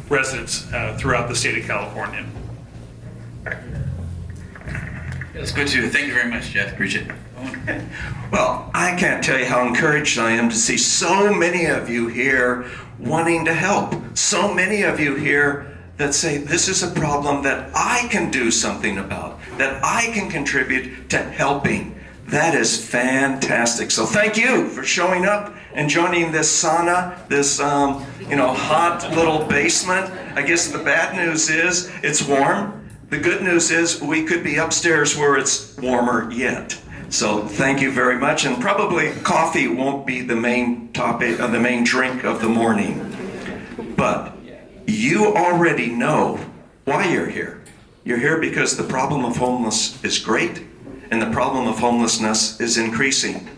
residents throughout the state of California. It's good to. Thank you very much, Jeff. Appreciate it. Well, I can't tell you how encouraged I am to see so many of you here wanting to help. So many of you here that say, this is a problem that I can do something about, that I can contribute to helping. That is fantastic. So thank you for showing up and joining this sauna, this hot little basement. I guess the bad news is it's warm. The good news is we could be upstairs where it's warmer yet. So thank you very much. And probably coffee won't be the main topic, the main drink of the morning. But you already know why you're here. You're here because the problem of homelessness is great and the problem of homelessness is increasing.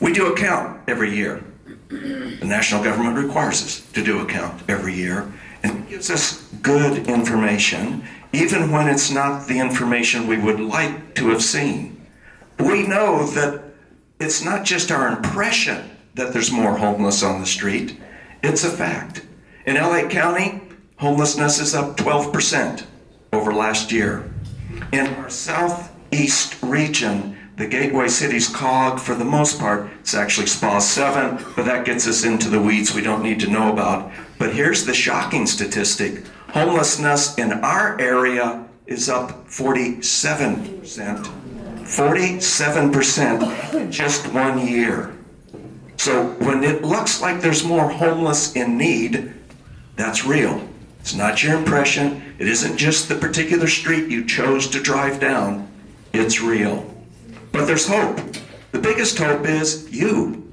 We do a count every year. The national government requires us to do a count every year, and it gives us good information, even when it's not the information we would like to have seen. We know that it's not just our impression that there's more homeless on the street, it's a fact. In LA County, homelessness is up 12% over last year. In our southeast region, the gateway cities COG, for the most part, it's actually SPA 7, but that gets us into the weeds we don't need to know about. But here's the shocking statistic. Homelessness in our area is up 47%. 47% in just 1 year. So when it looks like there's more homeless in need, that's real. It's not your impression. It isn't just the particular street you chose to drive down. It's real. But there's hope. The biggest hope is you.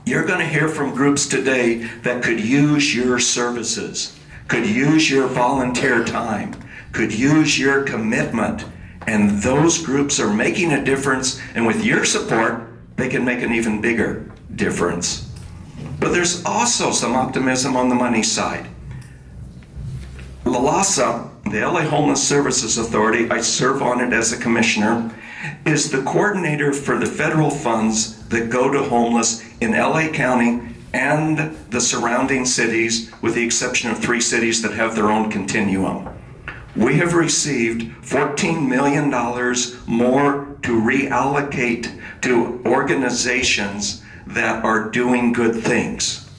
You're going to hear from groups today that could use your services, could use your volunteer time, could use your commitment. And those groups are making a difference, and with your support, they can make an even bigger difference. But there's also some optimism on the money side. LAHSA, the LA Homeless Services Authority, I serve on it as a commissioner, is the coordinator for the federal funds that go to homeless in LA County and the surrounding cities, with the exception of 3 cities that have their own continuum. We have received $14 million more to reallocate to organizations that are doing good things.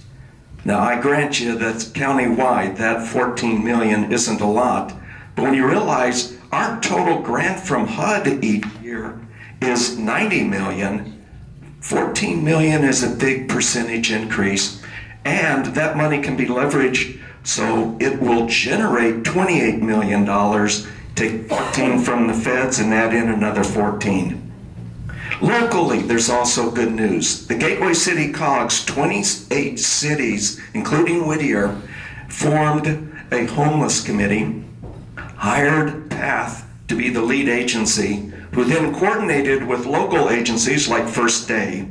Now, I grant you that countywide, that $14 million isn't a lot, but when you realize our total grant from HUD each year is $90 million, $14 million is a big percentage increase, and that money can be leveraged so it will generate $28 million. Take 14 from the feds and add in another 14. Locally, there's also good news. The Gateway City COGS, 28 cities, including Whittier, formed a homeless committee, hired PATH to be the lead agency, who then coordinated with local agencies like First Day,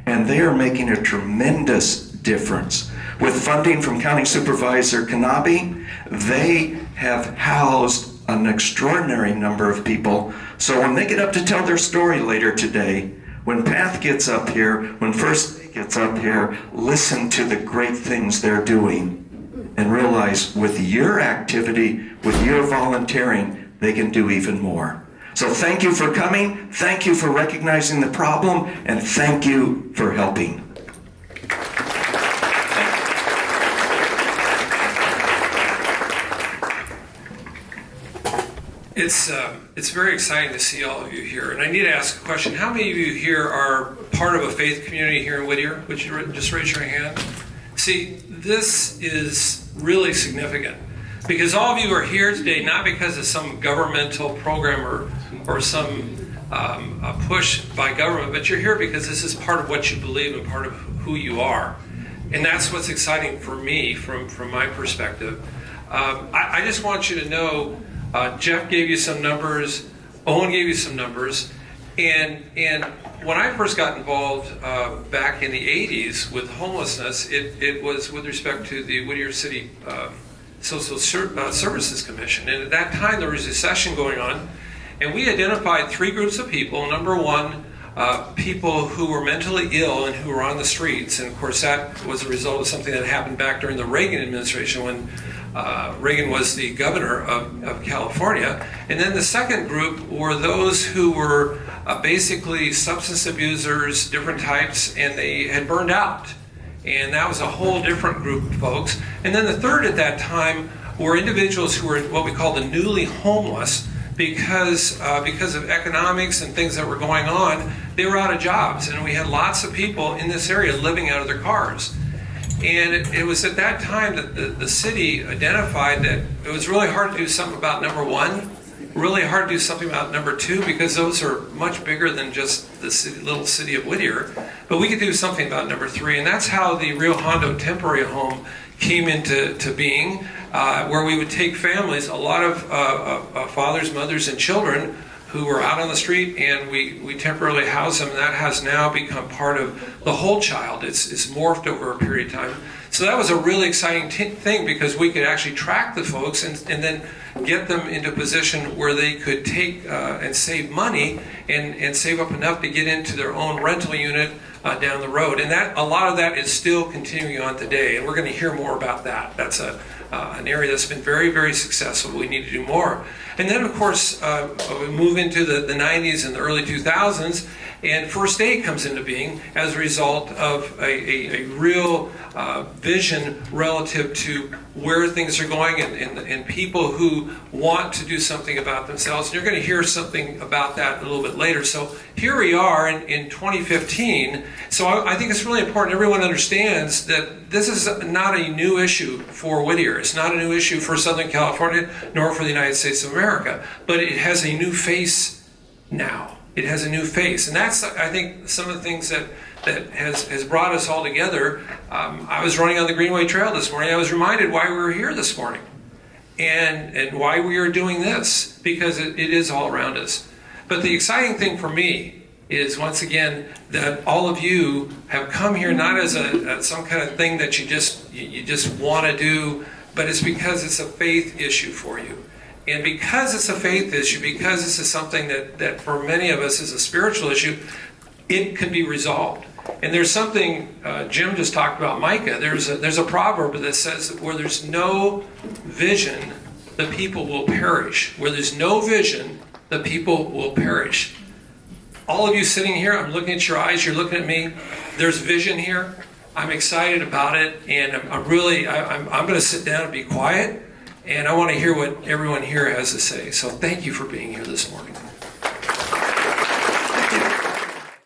and they are making a tremendous difference. With funding from County Supervisor Kanabe, they have housed an extraordinary number of people. So when they get up to tell their story later today, when PATH gets up here, when First Day gets up here, listen to the great things they're doing and realize with your activity, with your volunteering, they can do even more. So thank you for coming, thank you for recognizing the problem, and thank you for helping. It's very exciting to see all of you here. And I need to ask a question. How many of you here are part of a faith community here in Whittier? Would you just raise your hand? See, this is really significant because all of you are here today not because of some governmental program or some a push by government, but you're here because this is part of what you believe and part of who you are. And that's what's exciting for me from my perspective. I just want you to know, Jeff gave you some numbers, Owen gave you some numbers, and when I first got involved back in the 80s with homelessness, it was with respect to the Whittier City Social Services Commission. And at that time there was a session going on, and we identified 3 groups of people. Number one, people who were mentally ill and who were on the streets. And of course that was a result of something that happened back during the Reagan administration when Reagan was the governor of California. And then the second group were those who were basically substance abusers, different types, and they had burned out. And that was a whole different group of folks. And then the third at that time were individuals who were what we call the newly homeless, because of economics and things that were going on. They were out of jobs, and we had lots of people in this area living out of their cars. And it was at that time that the city identified that it was really hard to do something about number one, really hard to do something about number two, because those are much bigger than just the little city of Whittier. But we could do something about number three, and that's how the Rio Hondo temporary home came into being, where we would take families, a lot of fathers, mothers, and children who were out on the street, and we temporarily house them, and that has now become part of the whole child. It's morphed over a period of time. So that was a really exciting thing, because we could actually track the folks and then get them into a position where they could take and save money and save up enough to get into their own rental unit down the road. And that a lot of that is still continuing on today, and we're going to hear more about that. That's an area that's been very, very successful. We need to do more. And then, of course, we move into the 90s and the early 2000s, and First Aid comes into being as a result of a real vision relative to where things are going and people who want to do something about themselves. And you're going to hear something about that a little bit later. So here we are in 2015. So I think it's really important everyone understands that this is not a new issue for Whittier. It's not a new issue for Southern California, nor for the United States of America. But it has a new face now. It has a new face. And that's, I think, some of the things that has brought us all together. I was running on the Greenway Trail this morning. I was reminded why we were here this morning and why we are doing this, because it is all around us. But the exciting thing for me is, once again, that all of you have come here not as some kind of thing that you just want to do, but it's because it's a faith issue for you. And because it's a faith issue, because this is something that for many of us is a spiritual issue, it can be resolved. And there's something Jim just talked about, Micah. There's a proverb that says that where there's no vision, the people will perish. Where there's no vision, the people will perish. All of you sitting here, I'm looking at your eyes, you're looking at me. There's vision here. I'm excited about it, and I'm going to sit down and be quiet, and I want to hear what everyone here has to say. So thank you for being here this morning.